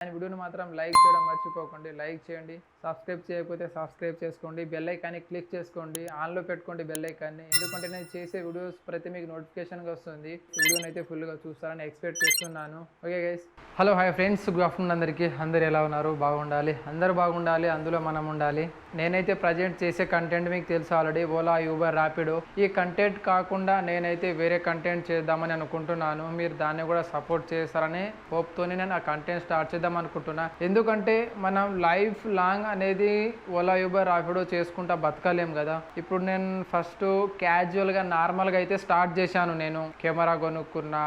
And వీడియోని మాత్రం like చేయడం మర్చిపోకండి. లైక్ చేయండి, సబ్స్క్రైబ్ చేయకపోతే సబ్స్క్రైబ్ చేసుకోండి, బెల్ ఐకాన్ని క్లిక్ చేసుకోండి, ఆన్లో పెట్టుకోండి బెల్ ఐకాన్ని. ఎందుకంటే నేను చేసే వీడియోస్ ప్రతి మీకు నోటిఫికేషన్గా వస్తుంది. వీడియోని అయితే ఫుల్గా చూస్తారని ఎక్స్పెక్ట్ చేస్తున్నాను. Okay guys, hello hi friends, good afternoon అందరికీ. అందరు ఎలా ఉన్నారు? బాగుండాలి, అందరూ బాగుండాలి, అందులో మనం ఉండాలి. నేనైతే ప్రజెంట్ చేసే కంటెంట్ మీకు తెలుసు ఆల్రెడీ, ఓలా, యూబర్, ర్యాపిడో. ఈ కంటెంట్ కాకుండా నేనైతే వేరే కంటెంట్ చేద్దామని అనుకుంటున్నాను. మీరు దాన్ని కూడా సపోర్ట్ చేస్తారని హోప్తోనే నేను ఆ కంటెంట్ స్టార్ట్ చేద్దాం అనుకుంటున్నా. ఎందుకంటే మనం లైఫ్ లాంగ్ అనేది ఓలా, యూబర్, ర్యాపిడో చేసుకుంటా బతకలేం కదా. ఇప్పుడు నేను ఫస్ట్ క్యాజువల్గా నార్మల్గా అయితే స్టార్ట్ చేశాను. నేను కెమెరా కొనుక్కున్నా,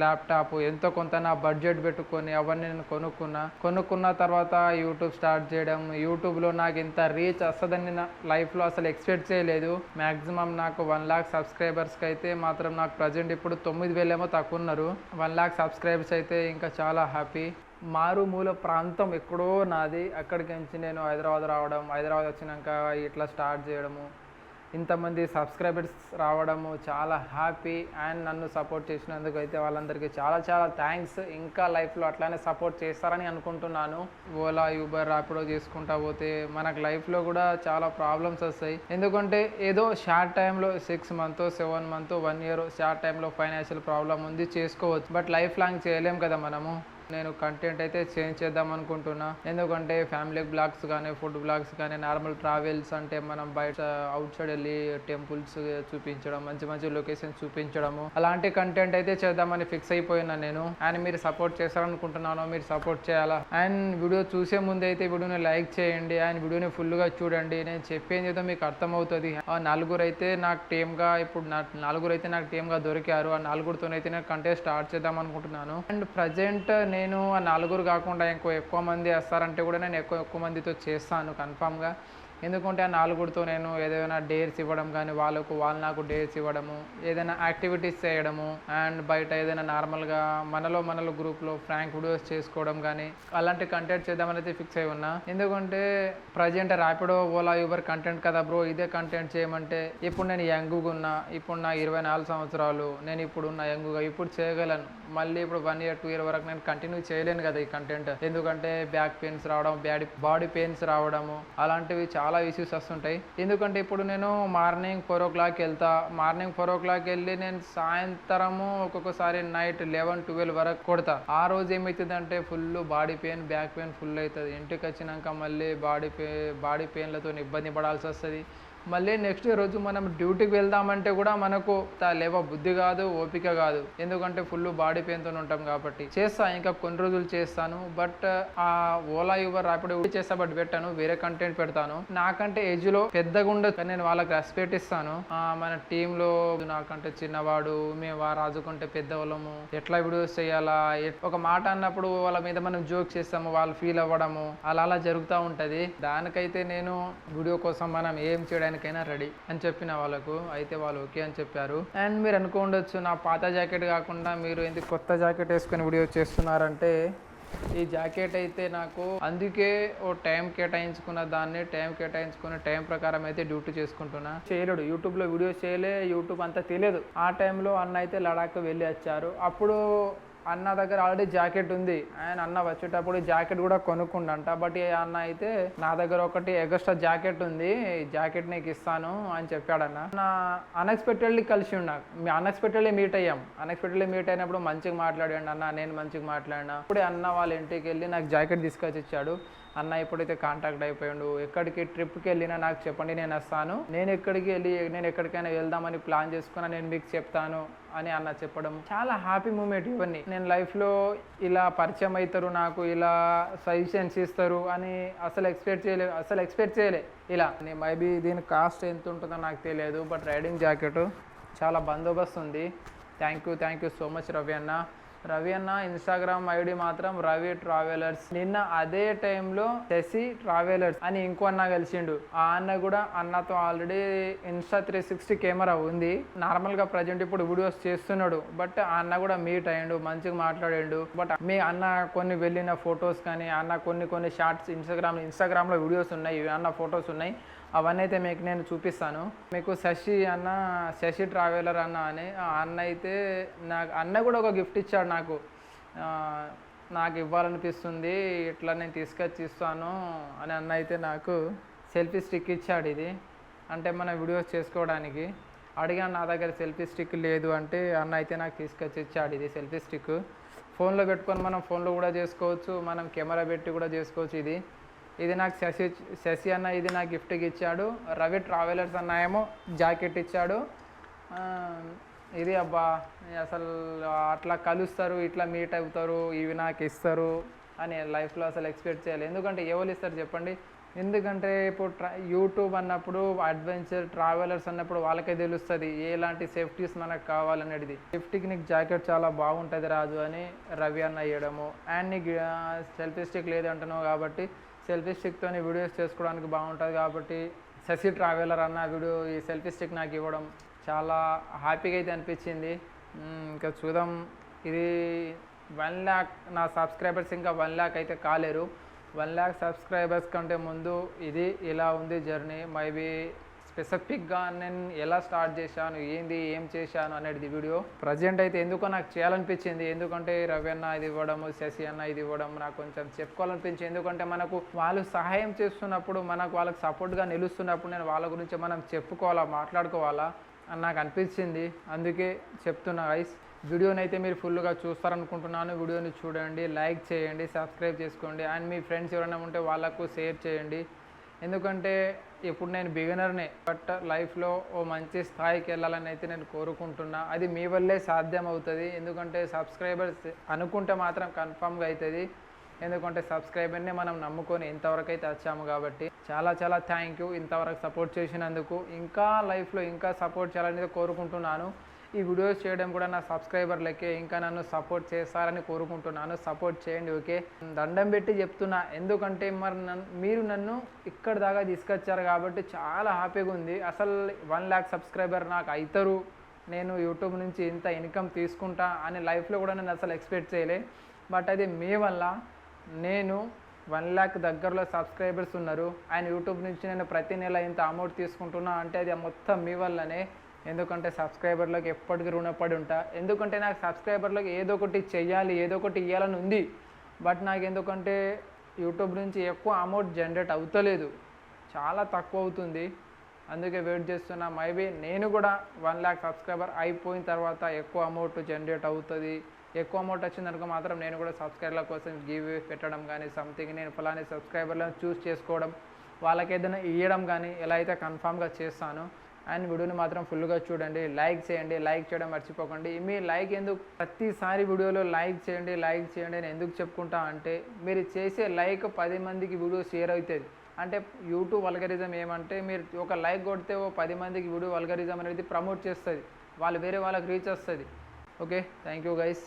ల్యాప్టాప్ ఎంతో కొంత నా బడ్జెట్ పెట్టుకొని అవన్నీ నేను కొనుక్కున్న తర్వాత యూట్యూబ్ స్టార్ట్ చేయడం. యూట్యూబ్లో నాకు ఇంత రీచ్ వస్తుందని నా లైఫ్లో అసలు ఎక్స్పెక్ట్ చేయలేదు. మ్యాక్సిమం నాకు 1 lakh సబ్స్క్రైబర్స్కి అయితే మాత్రం నాకు ప్రజెంట్ ఇప్పుడు 9,000 ఏమో తక్కువ ఉన్నారు. 1 lakh సబ్స్క్రైబర్స్ అయితే ఇంకా చాలా హ్యాపీ. మారుమూల ప్రాంతం ఎక్కడో నాది, అక్కడికి నుంచి నేను హైదరాబాద్ రావడం, హైదరాబాద్ వచ్చినాక ఇట్లా స్టార్ట్ చేయడము, ఇంతమంది సబ్స్క్రైబర్స్ రావడము చాలా హ్యాపీ. అండ్ నన్ను సపోర్ట్ చేసినందుకు అయితే వాళ్ళందరికీ చాలా చాలా థ్యాంక్స్. ఇంకా లైఫ్లో అట్లానే సపోర్ట్ చేస్తారని అనుకుంటున్నాను. ఓలా, యూబర్, ర్యాపిడో చేసుకుంటా పోతే మనకు లైఫ్లో కూడా చాలా ప్రాబ్లమ్స్ వస్తాయి. ఎందుకంటే ఏదో షార్ట్ టైంలో 6 months 7 months 1 year షార్ట్ టైంలో ఫైనాన్షియల్ ప్రాబ్లం ఉంది, చేసుకోవచ్చు. బట్ లైఫ్ లాంగ్ చేయలేం కదా మనము. నేను కంటెంట్ అయితే చేంజ్ చేద్దాం అనుకుంటున్నా. ఎందుకంటే ఫ్యామిలీ బ్లాగ్స్ కానీ, ఫుడ్ బ్లాగ్స్ కానీ, నార్మల్ ట్రావెల్స్ అంటే మనం బయట అవుట్ సైడ్ వెళ్ళి టెంపుల్స్ చూపించడం, మంచి మంచి లొకేషన్స్ చూపించడము, అలాంటి కంటెంట్ అయితే చేద్దామని ఫిక్స్ అయిపోయినా నేను. అండ్ మీరు సపోర్ట్ చేస్తారనుకుంటున్నాను, మీరు సపోర్ట్ చేయాలా. అండ్ వీడియో చూసే ముందు అయితే వీడియోని లైక్ చేయండి అండ్ వీడియోని ఫుల్గా చూడండి. నేను చెప్పేది ఏదో మీకు అర్థమవుతుంది. ఆ నలుగురు అయితే నాకు టీమ్గా నాకు టీమ్గా దొరికారు. ఆ నలుగురితోనైతే నేను కంటెంట్ స్టార్ట్ చేద్దాం అనుకుంటున్నాను. అండ్ ప్రజెంట్ నేను ఆ నలుగురు కాకుండా ఎక్కువ మంది వస్తారంటే కూడా నేను ఎక్కువ మందితో చేస్తాను కన్ఫామ్గా. ఎందుకంటే ఆ నలుగురితో నేను ఏదైనా డేర్స్ ఇవ్వడం కానీ, వాళ్ళు నాకు డేర్స్ ఇవ్వడము, ఏదైనా యాక్టివిటీస్ చేయడము, అండ్ బయట ఏదైనా నార్మల్గా మనలో గ్రూప్లో ఫ్రాంక్ వీడియోస్ చేసుకోవడం కానీ, అలాంటి కంటెంట్ చేద్దామని అయితే ఫిక్స్ అయి ఉన్నా. ఎందుకంటే present Rapido, Ola, Uber content కదా బ్రో, ఇదే కంటెంట్ చేయమంటే ఇప్పుడు నేను యంగ్గా ఉన్నా. ఇప్పుడు నా 24 సంవత్సరాలు. నేను ఇప్పుడు ఉన్న యంగ్గా ఇప్పుడు చేయగలను. మళ్ళీ ఇప్పుడు 1 year 2 year వరకు నేను కంటిన్యూ చేయలేను కదా ఈ కంటెంట్. ఎందుకంటే బ్యాక్ పెయిన్స్ రావడం, బాడీ పెయిన్స్ రావడము, అలాంటివి చాలా ఇష్యూస్ వస్తుంటాయి. ఎందుకంటే ఇప్పుడు నేను మార్నింగ్ 4 o'clock వెళ్తా. మార్నింగ్ 4 o'clock వెళ్ళి నేను సాయంత్రము ఒక్కొక్కసారి నైట్ 11-12 వరకు కొడతా. ఆ రోజు ఏమవుతుందంటే full body pain, back pain full అవుతుంది. ఇంటికి వచ్చినాక మళ్ళీ బాడీ పెయిన్లతో ఇబ్బంది పడాల్సి వస్తుంది. మళ్ళీ నెక్స్ట్ రోజు మనం డ్యూటీకి వెళ్దామంటే కూడా మనకు లేవ బుద్ధి కాదు, ఓపిక కాదు. ఎందుకంటే ఫుల్ బాడీ పెయిన్తో ఉంటాం కాబట్టి. ఇంకా కొన్ని రోజులు చేస్తాను. బట్ ఆ ఓలా, యూబర్, ర్యాపిడో చేస్తా, బట్ పెట్టాను, వేరే కంటెంట్ పెడతాను. నాకంటే ఏజ్ లో పెద్దగా ఉండదు, నేను వాళ్ళకి రెస్పెక్ట్ ఇస్తాను. మన టీంలో నాకంటే చిన్నవాడు, మేము రాజుకుంటే పెద్దవాళ్ళము, ఎట్లా వీడియోస్ చేయాలా, ఒక మాట అన్నప్పుడు వాళ్ళ మీద మనం జోక్ చేస్తాము, వాళ్ళు ఫీల్ అవ్వడము, అలా జరుగుతూ ఉంటది. దానికైతే నేను వీడియో కోసం మనం ఏం చేయడానికి రెడీ అని చెప్పిన వాళ్ళకు అయితే వాళ్ళు ఓకే అని చెప్పారు. అండ్ మీరు అనుకోండొచ్చు, నా పాత జాకెట్ కాకుండా మీరు ఎందుకు కొత్త జాకెట్ వేసుకొని వీడియో చేస్తున్నారంటే, ఈ జాకెట్ అయితే నాకు అందుకే ఓ టైం కేటాయించుకున్న దాన్ని, టైం ప్రకారం అయితే డ్యూటీ చేసుకుంటున్నా. చేయలేడు, యూట్యూబ్లో వీడియోస్ చేయలే, యూట్యూబ్ అంతా తెలియదు. ఆ టైంలో అన్న అయితే లడాక్ వెళ్ళి వచ్చారు. అప్పుడు అన్న దగ్గర ఆల్రెడీ జాకెట్ ఉంది. ఆయన అన్న వచ్చేటప్పుడు జాకెట్ కూడా కొనుక్కుండంట. బట్ అన్న అయితే నా దగ్గర ఒకటి ఎక్స్ట్రా జాకెట్ ఉంది, జాకెట్ నీకు ఇస్తాను అని చెప్పాడన్న. నా అన్ఎక్స్పెక్టెడ్లీ కలిసి ఉన్నా, అన్ఎక్స్పెక్టెడ్లీ మీట్ అయినప్పుడు మంచిగా మాట్లాడాడు అన్న, నేను మంచిగా మాట్లాడినా. ఇప్పుడే అన్న వాళ్ళ ఇంటికి వెళ్ళి నాకు జాకెట్ తీసుకొచ్చి ఇచ్చాడు. అన్న ఇప్పుడైతే కాంటాక్ట్ అయిపోయాడు. ఎక్కడికి ట్రిప్కి వెళ్ళినా నాకు చెప్పండి, నేను వస్తాను. నేను ఎక్కడికైనా వెళ్దామని ప్లాన్ చేసుకున్నా, నేను మీకు చెప్తాను అని అన్న చెప్పడం చాలా హ్యాపీ మూమెంట్. ఇవన్నీ నేను లైఫ్లో ఇలా పరిచయం అవుతారు, నాకు ఇలా సజెషన్స్ ఇస్తారు అని అసలు ఎక్స్పెక్ట్ చేయలే. ఇలా మేబీ దీని కాస్ట్ ఎంత ఉంటుందో నాకు తెలియదు. బట్ రైడింగ్ జాకెట్ చాలా బందోబస్తు ఉంది. Thank you so much Ravi అన్న ఇన్స్టాగ్రామ్ ఐడి మాత్రం రవి ట్రావెలర్స్. నిన్న అదే టైంలో శశి ట్రావెలర్స్ అని ఇంకో అన్న కలిసిండు. ఆ అన్న కూడా అన్నతో ఆల్రెడీ ఇన్స్టా 360 కెమెరా ఉంది. నార్మల్గా ప్రజెంట్ ఇప్పుడు వీడియోస్ చేస్తున్నాడు. బట్ ఆ అన్న కూడా మీట్ అయ్యిండు, మంచిగా మాట్లాడాడు. బట్ మీ అన్న కొన్ని వెళ్ళిన ఫొటోస్ కానీ, అన్న కొన్ని షార్ట్స్ ఇన్స్టాగ్రామ్లో వీడియోస్ ఉన్నాయి, అన్న ఫొటోస్ ఉన్నాయి. అవన్నీ అయితే మీకు నేను చూపిస్తాను. మీకు శశి ట్రావెలర్ అన్న అని ఆ అన్న అయితే నాకు అన్న కూడా ఒక గిఫ్ట్ ఇచ్చాడు నాకు. నాకు ఇవ్వాలనిపిస్తుంది, ఇట్లా నేను తీసుకొచ్చి ఇస్తాను అని అన్న అయితే నాకు సెల్ఫీ స్టిక్ ఇచ్చాడు. ఇది అంటే మన వీడియోస్ చేసుకోవడానికి అడిగాను, నా దగ్గర సెల్ఫీ స్టిక్ లేదు అంటే అన్న అయితే నాకు తీసుకొచ్చి ఇచ్చాడు. ఇది సెల్ఫీ స్టిక్ ఫోన్లో పెట్టుకొని మనం ఫోన్లో కూడా చేసుకోవచ్చు, మనం కెమెరా పెట్టి కూడా చేసుకోవచ్చు. ఇది నాకు శశి అన్న ఇది నాకు గిఫ్ట్కి ఇచ్చాడు. రవి ట్రావెలర్స్ అన్న ఏమో జాకెట్ ఇచ్చాడు. ఇది అబ్బా అసలు అట్లా కలుస్తారు, ఇట్లా మీట్ అవుతారు, ఇవి నాకు ఇస్తారు అని లైఫ్లో అసలు ఎక్స్పెక్ట్ చేయాలి. ఎందుకంటే ఎవరు ఇస్తారు చెప్పండి? ఎందుకంటే ఇప్పుడు యూట్యూబ్ అన్నప్పుడు అడ్వెంచర్ ట్రావెలర్స్ అన్నప్పుడు వాళ్ళకే తెలుస్తుంది ఎలాంటి సేఫ్టీస్ మనకు కావాలనేది. సేఫ్టీకి నీకు జాకెట్ చాలా బాగుంటుంది రాజు అని రవి అన్న ఇవ్వడము. అండ్ నీకు సెల్ఫీ స్టిక్ లేదంటున్నావు కాబట్టి సెల్ఫీ స్టిక్తో వీడియోస్ చేసుకోవడానికి బాగుంటుంది కాబట్టి శశి ట్రావెలర్ అన్న ఈ సెల్ఫీ స్టిక్ నాకు ఇవ్వడం చాలా హ్యాపీగా అయితే అనిపించింది. ఇంకా చూద్దాం. ఇది 1 lakh నా సబ్స్క్రైబర్స్ ఇంకా 1 lakh అయితే కాలేరు. 1 lakh సబ్స్క్రైబర్స్ కంటే ముందు ఇది ఇలా ఉంది జర్నీ. మేబీ స్పెసిఫిక్గా నేను ఎలా స్టార్ట్ చేశాను, ఏం చేశాను అనేది వీడియో ప్రజెంట్ అయితే ఎందుకో నాకు చేయాలనిపించింది. ఎందుకంటే రవి అన్న ఇది ఇవ్వడం, శశి అన్న ఇది ఇవ్వడం నాకు కొంచెం చెప్పుకోవాలనిపించింది. ఎందుకంటే మనకు వాళ్ళు సహాయం చేస్తున్నప్పుడు, మనకు వాళ్ళకి సపోర్ట్గా నిలుస్తున్నప్పుడు నేను వాళ్ళ గురించి మనం చెప్పుకోవాలా, మాట్లాడుకోవాలా అని నాకు అనిపించింది. అందుకే చెప్తున్నా గైస్. వీడియోని అయితే మీరు ఫుల్గా చూస్తారనుకుంటున్నాను. వీడియోని చూడండి, లైక్ చేయండి, సబ్స్క్రైబ్ చేసుకోండి. అండ్ మీ ఫ్రెండ్స్ ఎవరైనా ఉంటే వాళ్ళకు షేర్ చేయండి. ఎందుకంటే ఇప్పుడు నేను బిగినర్నే, బట్ లైఫ్లో ఓ మంచి స్థాయికి వెళ్ళాలని అయితే నేను కోరుకుంటున్నా. అది మీ వల్లే సాధ్యం అవుతుంది. ఎందుకంటే సబ్స్క్రైబర్స్ అనుకుంటే మాత్రం కన్ఫామ్గా అవుతుంది. ఎందుకంటే సబ్స్క్రైబర్నే మనం నమ్ముకొని ఇంతవరకు అయితే వచ్చాము కాబట్టి చాలా చాలా థ్యాంక్ యూ ఇంతవరకు సపోర్ట్ చేసినందుకు. ఇంకా లైఫ్లో ఇంకా సపోర్ట్ చేయాలని కోరుకుంటున్నాను. ఈ వీడియోస్ చేయడం కూడా నా సబ్స్క్రైబర్లకే, ఇంకా నన్ను సపోర్ట్ చేస్తారని కోరుకుంటున్నాను. సపోర్ట్ చేయండి, ఓకే? దండం పెట్టి చెప్తున్నా. ఎందుకంటే మరి మీరు నన్ను ఇక్కడ దాకా తీసుకొచ్చారు కాబట్టి చాలా హ్యాపీగా ఉంది. అసలు 1 lakh సబ్స్క్రైబర్ నాకు అవుతారు, నేను యూట్యూబ్ నుంచి ఇంత ఇన్కమ్ తీసుకుంటా అని లైఫ్లో కూడా నేను అసలు ఎక్స్పెక్ట్ చేయలే. బట్ అది మీ వల్ల నేను 1 lakh దగ్గరలో సబ్స్క్రైబర్స్ ఉన్నారు. అండ్ యూట్యూబ్ నుంచి నేను ప్రతి నెల ఇంత అమౌంట్ తీసుకుంటున్నా అంటే అది మొత్తం మీ వల్లనే. ఎందుకంటే సబ్స్క్రైబర్లకు ఎప్పటికీ రుణపడి ఉంటా. ఎందుకంటే నాకు సబ్స్క్రైబర్లకు ఏదో ఒకటి చెయ్యాలి, ఏదో ఒకటి ఇవ్వాలని ఉంది. బట్ నాకు ఎందుకంటే యూట్యూబ్ నుంచి ఎక్కువ అమౌంట్ జనరేట్ అవుతలేదు, చాలా తక్కువ అవుతుంది. అందుకే వెయిట్ చేస్తున్నా. మేబీ నేను కూడా 1 lakh సబ్స్క్రైబర్ అయిపోయిన తర్వాత ఎక్కువ అమౌంట్ జనరేట్ అవుతుంది. ఎక్కువ అమౌంట్ వచ్చిందనుకో మాత్రం నేను కూడా సబ్స్క్రైబర్ల కోసం గివ్ పెట్టడం కానీ సంథింగ్, నేను ఫలాని సబ్స్క్రైబర్లను చూస్ చేసుకోవడం, వాళ్ళకి ఏదైనా ఇవ్వడం కానీ ఎలా అయితే కన్ఫామ్గా చేస్తాను. అండ్ వీడియోని మాత్రం ఫుల్గా చూడండి, లైక్ చేయండి, లైక్ చేయడం మర్చిపోకండి. మీ లైక్ ఎందుకు ప్రతిసారి వీడియోలో లైక్ చేయండి నేను ఎందుకు చెప్పుకుంటా అంటే మీరు చేసే లైక్ 10 మందికి వీడియో షేర్ అవుతుంది. అంటే యూట్యూబ్ అల్గరిజం ఏమంటే మీరు ఒక లైక్ కొడితే ఓ 10 మందికి వీడియో అల్గరిజం అనేది ప్రమోట్ చేస్తుంది, వాళ్ళు వేరే వాళ్ళకి రీచ్ వస్తుంది. Okay, thank you guys.